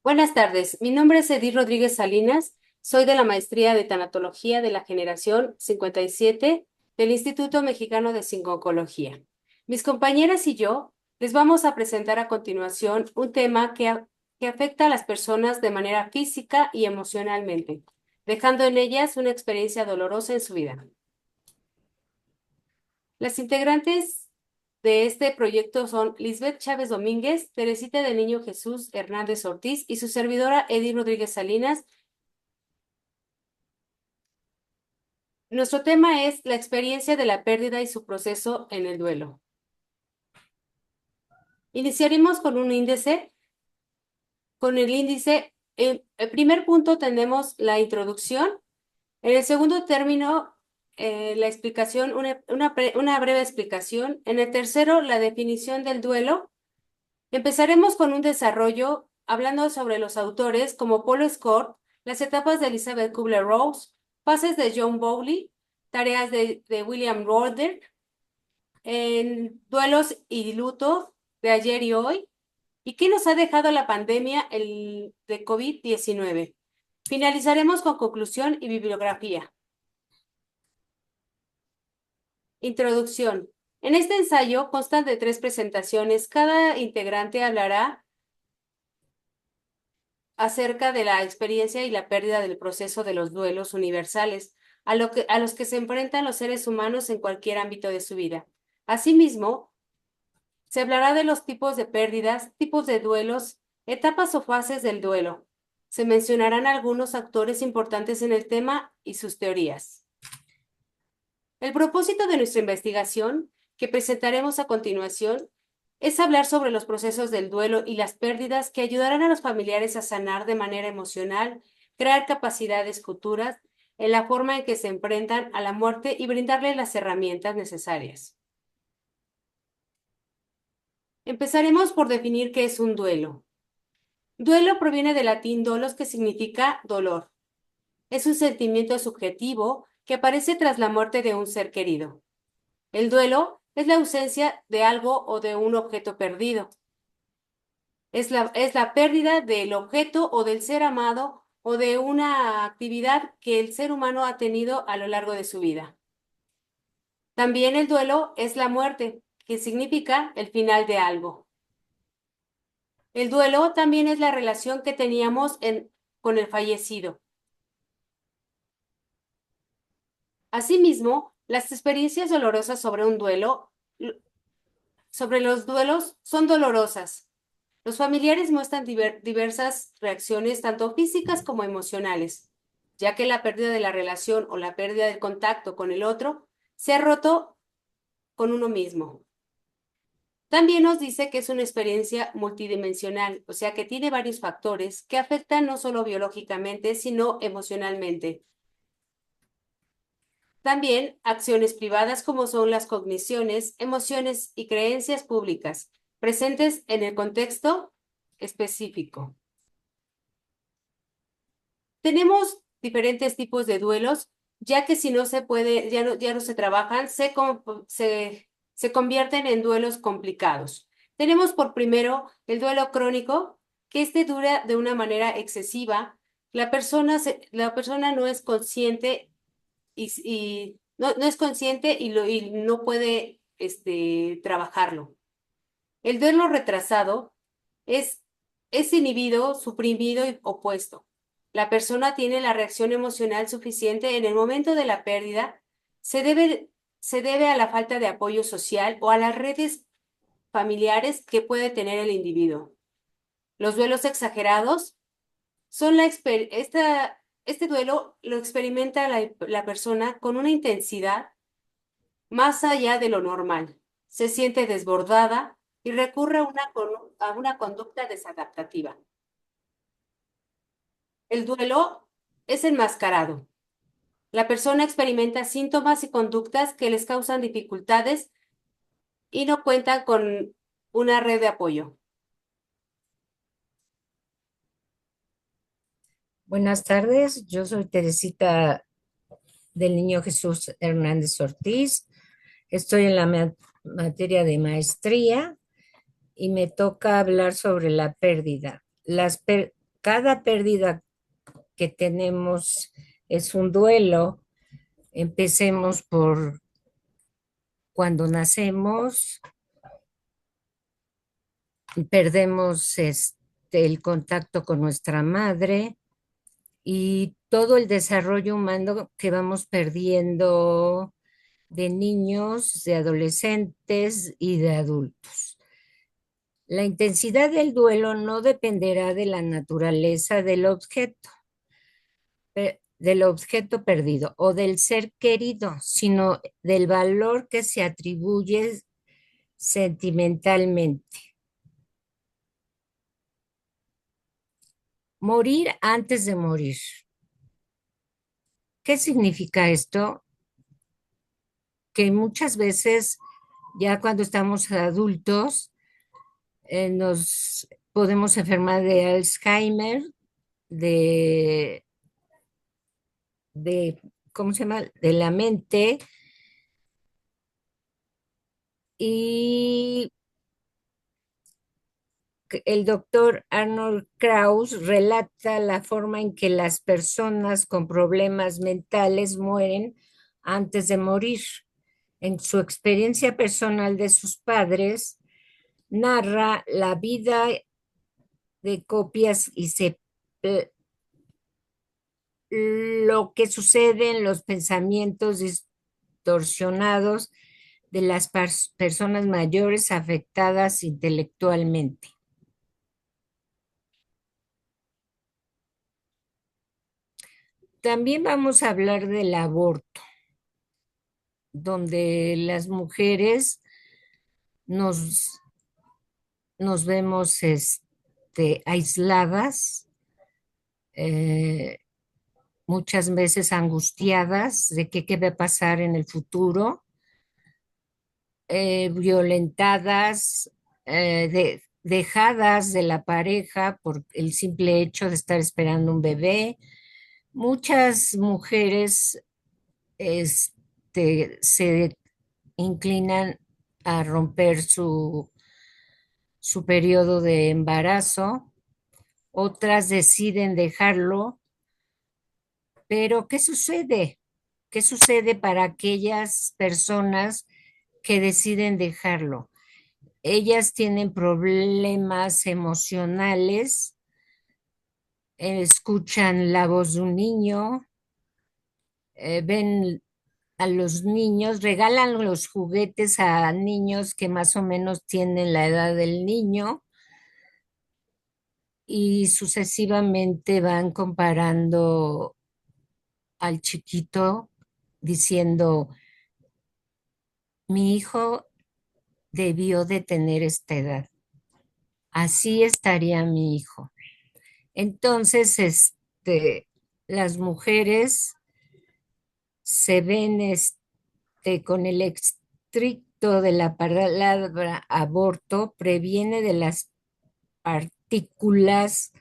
Buenas tardes, mi nombre es Edith Rodríguez Salinas, soy de la Maestría de Tanatología de la Generación 57 del Instituto Mexicano de Oncología. Mis compañeras y yo les vamos a presentar a continuación un tema que afecta a las personas de manera física y emocionalmente, dejando en ellas una experiencia dolorosa en su vida. Las integrantes de este proyecto son Lisbeth Chávez Domínguez, Teresita del Niño Jesús Hernández Ortiz y su servidora Edith Rodríguez Salinas. Nuestro tema es la experiencia de la pérdida y su proceso en el duelo. Iniciaremos con un índice. Con el índice, en el primer punto tenemos la introducción. En el segundo término, la explicación, una breve explicación. En el tercero, la definición del duelo. Empezaremos con un desarrollo hablando sobre los autores como Paul Scott, las etapas de Elizabeth Kubler-Ross, fases de John Bowley, tareas de William Roder, en duelos y luto de ayer y hoy, y qué nos ha dejado la pandemia de COVID-19. Finalizaremos con conclusión y bibliografía. Introducción. En este ensayo constan de 3 presentaciones. Cada integrante hablará acerca de la experiencia y la pérdida del proceso de los duelos universales a los que se enfrentan los seres humanos en cualquier ámbito de su vida. Asimismo, se hablará de los tipos de pérdidas, tipos de duelos, etapas o fases del duelo. Se mencionarán algunos actores importantes en el tema y sus teorías. El propósito de nuestra investigación, que presentaremos a continuación, es hablar sobre los procesos del duelo y las pérdidas que ayudarán a los familiares a sanar de manera emocional, crear capacidades futuras en la forma en que se enfrentan a la muerte y brindarles las herramientas necesarias. Empezaremos por definir qué es un duelo. Duelo proviene del latín dolos, que significa dolor. Es un sentimiento subjetivo que aparece tras la muerte de un ser querido. El duelo es la ausencia de algo o de un objeto perdido. Es la pérdida del objeto o del ser amado o de una actividad que el ser humano ha tenido a lo largo de su vida. También el duelo es la muerte, que significa el final de algo. El duelo también es la relación que teníamos con el fallecido. Asimismo, las experiencias dolorosas sobre los duelos son dolorosas. Los familiares muestran diversas reacciones, tanto físicas como emocionales, ya que la pérdida de la relación o la pérdida del contacto con el otro se ha roto con uno mismo. También nos dice que es una experiencia multidimensional, o sea que tiene varios factores que afectan no solo biológicamente, sino emocionalmente. También acciones privadas como son las cogniciones, emociones y creencias públicas, presentes en el contexto específico. Tenemos diferentes tipos de duelos, ya que si no se puede, ya no se trabajan, se convierten en duelos complicados. Tenemos por primero el duelo crónico, que este dura de una manera excesiva. La persona no es consciente no es consciente y no puede trabajarlo. El duelo retrasado es, es inhibido, suprimido y opuesto. La persona tiene la reacción emocional suficiente en el momento de la pérdida, se debe, se debe a la falta de apoyo social o a las redes familiares que puede tener el individuo. Los duelos exagerados son este duelo lo experimenta la persona con una intensidad más allá de lo normal. Se siente desbordada y recurre a una conducta desadaptativa. El duelo es enmascarado. La persona experimenta síntomas y conductas que les causan dificultades y no cuentan con una red de apoyo. Buenas tardes, yo soy Teresita del Niño Jesús Hernández Ortiz. Estoy en la materia de maestría y me toca hablar sobre la pérdida. cada pérdida que tenemos es un duelo. Empecemos por cuando nacemos, perdemos el contacto con nuestra madre y todo el desarrollo humano que vamos perdiendo de niños, de adolescentes y de adultos. La intensidad del duelo no dependerá de la naturaleza del objeto perdido o del ser querido, sino del valor que se atribuye sentimentalmente. Morir antes de morir. ¿Qué significa esto? Que muchas veces, ya cuando estamos adultos, nos podemos enfermar de Alzheimer, de, de, ¿cómo se llama? De la mente. Y el doctor Arnold Krauss relata la forma en que las personas con problemas mentales mueren antes de morir. En su experiencia personal de sus padres, narra la vida de copias y lo que sucede en los pensamientos distorsionados de las personas mayores afectadas intelectualmente. También vamos a hablar del aborto, donde las mujeres nos, nos vemos aisladas, eh, muchas veces angustiadas de qué va a pasar en el futuro, violentadas, dejadas de la pareja por el simple hecho de estar esperando un bebé. Muchas mujeres se inclinan a romper su periodo de embarazo, otras deciden dejarlo, pero ¿qué sucede? ¿Qué sucede para aquellas personas que deciden dejarlo? Ellas tienen problemas emocionales, escuchan la voz de un niño, ven a los niños, regalan los juguetes a niños que más o menos tienen la edad del niño y sucesivamente van comparando al chiquito diciendo, mi hijo debió de tener esta edad, así estaría mi hijo. Entonces, las mujeres se ven con el estricto de la palabra aborto, previene de las partículas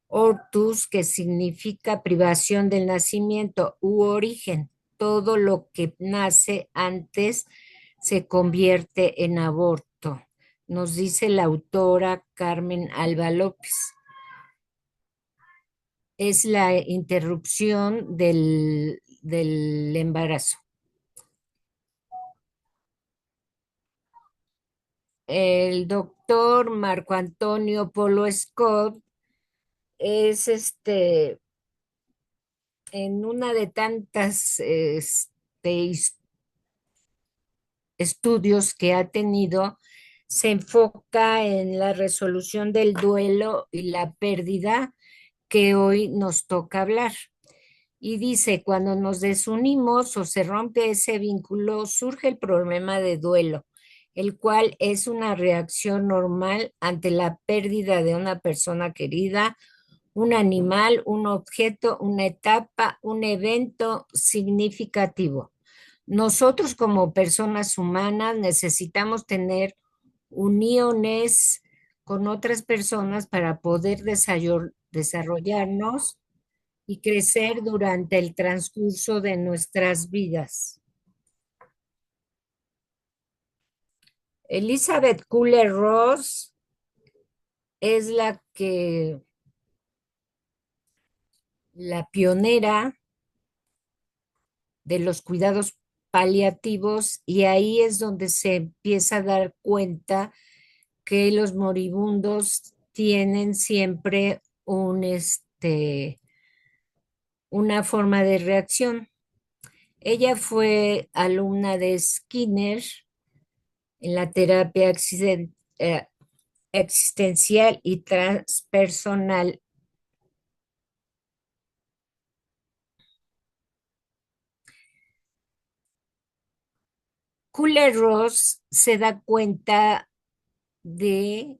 ortus, que significa privación del nacimiento u origen. Todo lo que nace antes se convierte en aborto, nos dice la autora Carmen Alba López. Es la interrupción del embarazo. El doctor Marco Antonio Polo Scott es en una de tantas estudios que ha tenido, se enfoca en la resolución del duelo y la pérdida que hoy nos toca hablar. Y dice, cuando nos desunimos o se rompe ese vínculo, surge el problema de duelo, el cual es una reacción normal ante la pérdida de una persona querida, un animal, un objeto, una etapa, un evento significativo. Nosotros como personas humanas necesitamos tener uniones con otras personas para poder desarrollarnos y crecer durante el transcurso de nuestras vidas. Elizabeth Kubler-Ross es la que la pionera de los cuidados paliativos y ahí es donde se empieza a dar cuenta que los moribundos tienen siempre una forma de reacción. Ella fue alumna de Skinner en la terapia existencial y transpersonal. Kubler-Ross se da cuenta de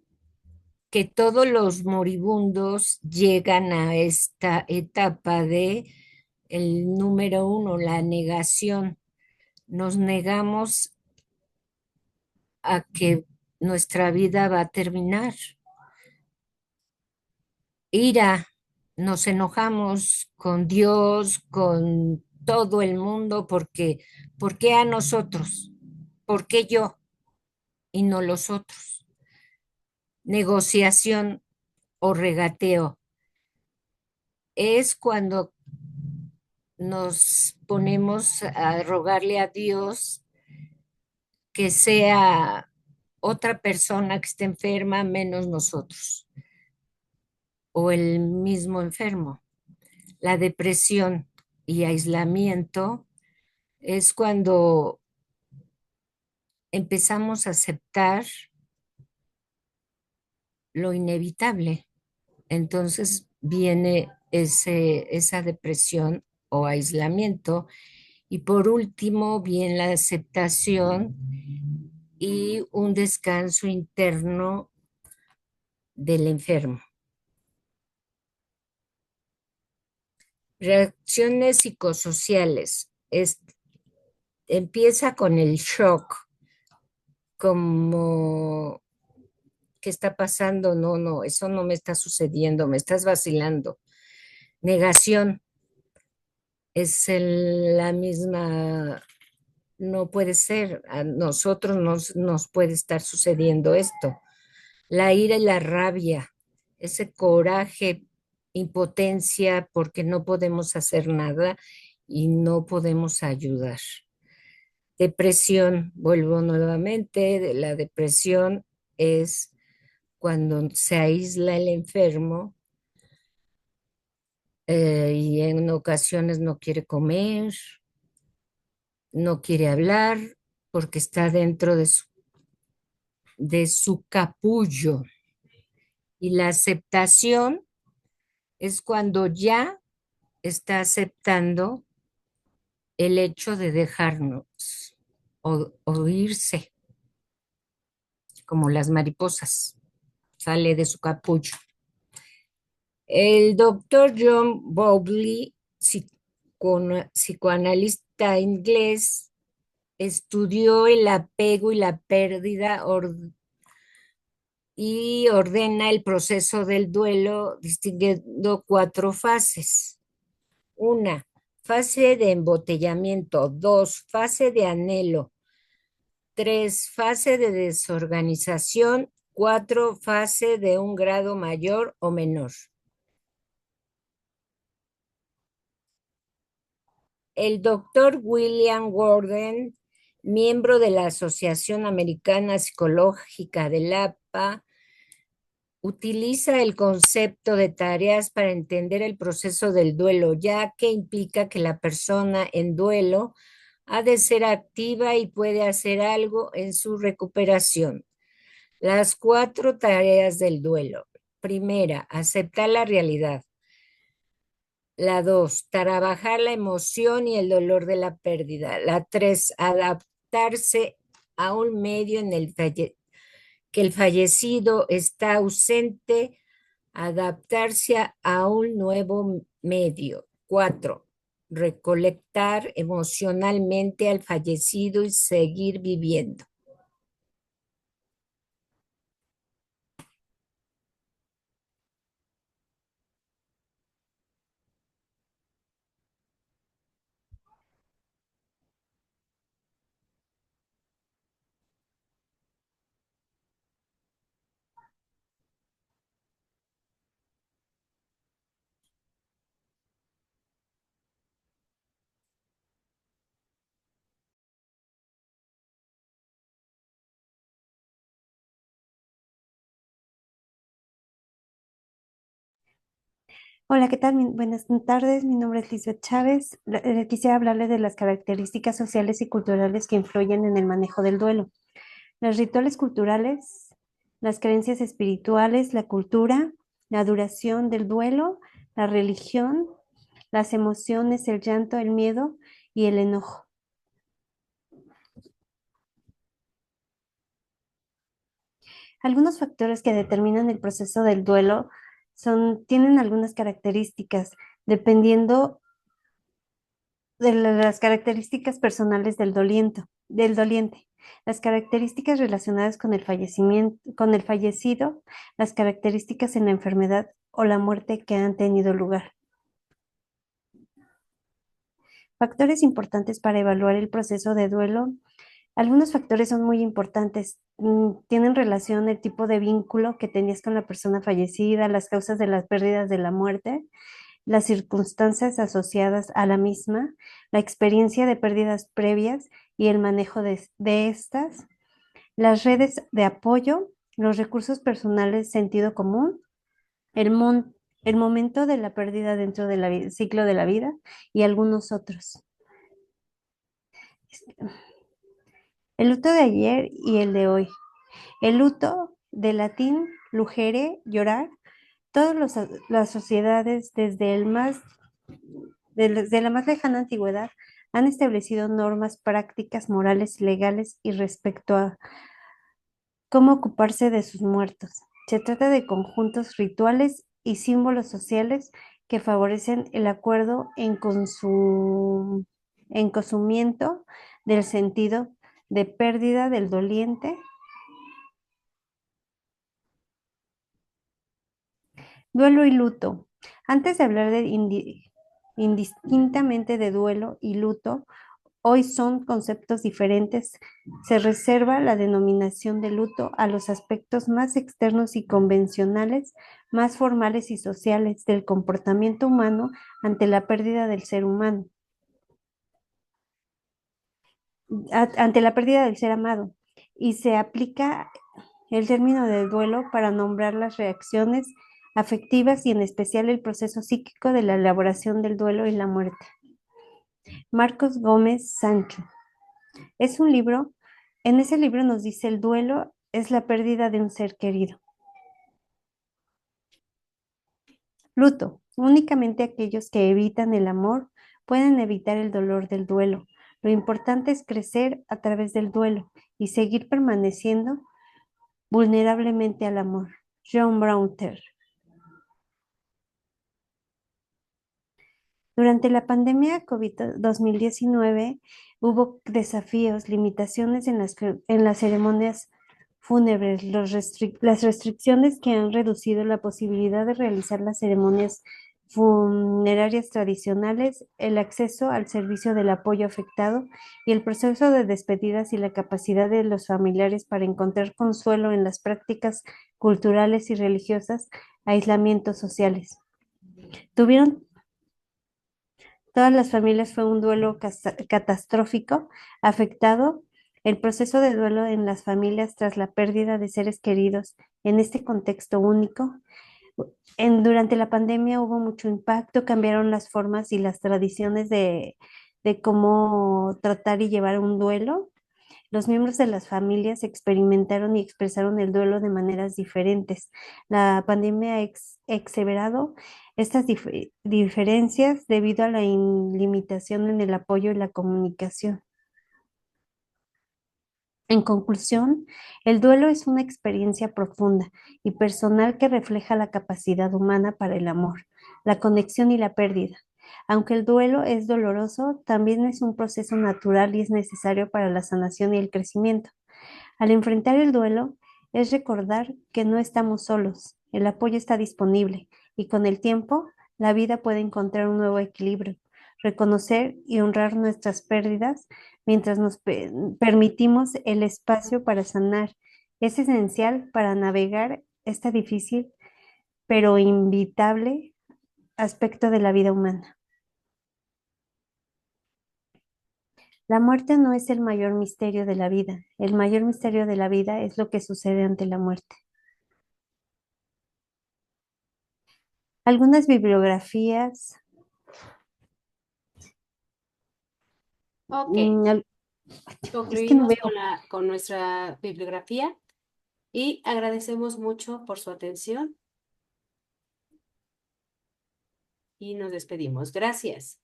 que todos los moribundos llegan a esta etapa de el número uno, la negación. Nos negamos a que nuestra vida va a terminar. Ira, nos enojamos con Dios, con todo el mundo, porque ¿por qué a nosotros? ¿Por qué yo y no los otros? Negociación o regateo es cuando nos ponemos a rogarle a Dios que sea otra persona que esté enferma menos nosotros o el mismo enfermo. La depresión y aislamiento es cuando empezamos a aceptar lo inevitable. Entonces viene esa depresión o aislamiento. Y por último, viene la aceptación y un descanso interno del enfermo. Reacciones psicosociales. Empieza con el shock, como ¿qué está pasando? No, no, eso no me está sucediendo, me estás vacilando. Negación es la misma, no puede ser, a nosotros nos puede estar sucediendo esto. La ira y la rabia, ese coraje, impotencia porque no podemos hacer nada y no podemos ayudar. Depresión, vuelvo nuevamente, la depresión es cuando se aísla el enfermo y en ocasiones no quiere comer, no quiere hablar porque está dentro de su capullo. Y la aceptación es cuando ya está aceptando el hecho de dejarnos o irse, como las mariposas, sale de su capullo. El doctor John Bowlby, psicoanalista inglés, estudió el apego y la pérdida y ordena el proceso del duelo distinguiendo cuatro fases. Una, fase de embotellamiento. Dos, fase de anhelo. Tres, fase de desorganización. Cuatro, fase de un grado mayor o menor. El doctor William Gordon, miembro de la Asociación Americana Psicológica del APA, utiliza el concepto de tareas para entender el proceso del duelo, ya que implica que la persona en duelo ha de ser activa y puede hacer algo en su recuperación. Las cuatro tareas del duelo. Primera, aceptar la realidad. La dos, trabajar la emoción y el dolor de la pérdida. La tres, adaptarse a un medio en el que el fallecido está ausente, adaptarse a un nuevo medio. Cuatro, recolectar emocionalmente al fallecido y seguir viviendo. Hola, ¿qué tal? Buenas tardes, mi nombre es Lisbeth Chávez. Quisiera hablarles de las características sociales y culturales que influyen en el manejo del duelo. Los rituales culturales, las creencias espirituales, la cultura, la duración del duelo, la religión, las emociones, el llanto, el miedo y el enojo. Algunos factores que determinan el proceso del duelo tienen algunas características, dependiendo de las características personales del doliente, las características relacionadas con el fallecimiento, con el fallecido, las características en la enfermedad o la muerte que han tenido lugar. Factores importantes para evaluar el proceso de duelo. Algunos factores son muy importantes. Tienen relación el tipo de vínculo que tenías con la persona fallecida, las causas de las pérdidas de la muerte, las circunstancias asociadas a la misma, la experiencia de pérdidas previas y el manejo de estas, las redes de apoyo, los recursos personales, sentido común, el, el momento de la pérdida dentro del ciclo de la vida y algunos otros. El luto de ayer y el de hoy. El luto, de latín lugere, llorar, las sociedades desde la más lejana antigüedad han establecido normas prácticas, morales, legales y respecto a cómo ocuparse de sus muertos. Se trata de conjuntos rituales y símbolos sociales que favorecen el acuerdo en consumimiento del sentido de pérdida del doliente. Duelo y luto. Antes de hablar indistintamente de duelo y luto, hoy son conceptos diferentes. Se reserva la denominación de luto a los aspectos más externos y convencionales, más formales y sociales del comportamiento humano ante la pérdida del ser humano, ante la pérdida del ser amado. Y se aplica el término de duelo para nombrar las reacciones afectivas y en especial el proceso psíquico de la elaboración del duelo y la muerte. Marcos Gómez Sancho. Es un libro, en ese libro nos dice el duelo es la pérdida de un ser querido. Luto. Únicamente aquellos que evitan el amor pueden evitar el dolor del duelo. Lo importante es crecer a través del duelo y seguir permaneciendo vulnerablemente al amor. John Brownter. Durante la pandemia COVID-19 hubo desafíos, limitaciones en las ceremonias fúnebres, las restricciones que han reducido la posibilidad de realizar las ceremonias funerarias tradicionales, el acceso al servicio del apoyo afectado y el proceso de despedidas y la capacidad de los familiares para encontrar consuelo en las prácticas culturales y religiosas, aislamientos sociales. Tuvieron Todas las familias fue un duelo catastrófico, afectado el proceso de duelo en las familias tras la pérdida de seres queridos en este contexto único. Durante la pandemia hubo mucho impacto, cambiaron las formas y las tradiciones de cómo tratar y llevar un duelo. Los miembros de las familias experimentaron y expresaron el duelo de maneras diferentes. La pandemia ha exagerado estas diferencias debido a la limitación en el apoyo y la comunicación. En conclusión, el duelo es una experiencia profunda y personal que refleja la capacidad humana para el amor, la conexión y la pérdida. Aunque el duelo es doloroso, también es un proceso natural y es necesario para la sanación y el crecimiento. Al enfrentar el duelo, es recordar que no estamos solos, el apoyo está disponible y con el tiempo la vida puede encontrar un nuevo equilibrio. Reconocer y honrar nuestras pérdidas mientras nos permitimos el espacio para sanar es esencial para navegar esta difícil pero inevitable aspecto de la vida humana. La muerte no es el mayor misterio de la vida. El mayor misterio de la vida es lo que sucede ante la muerte. Algunas bibliografías, Ok, al- es que no concluimos veo. con nuestra bibliografía y agradecemos mucho por su atención y nos despedimos. Gracias.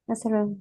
Hasta luego.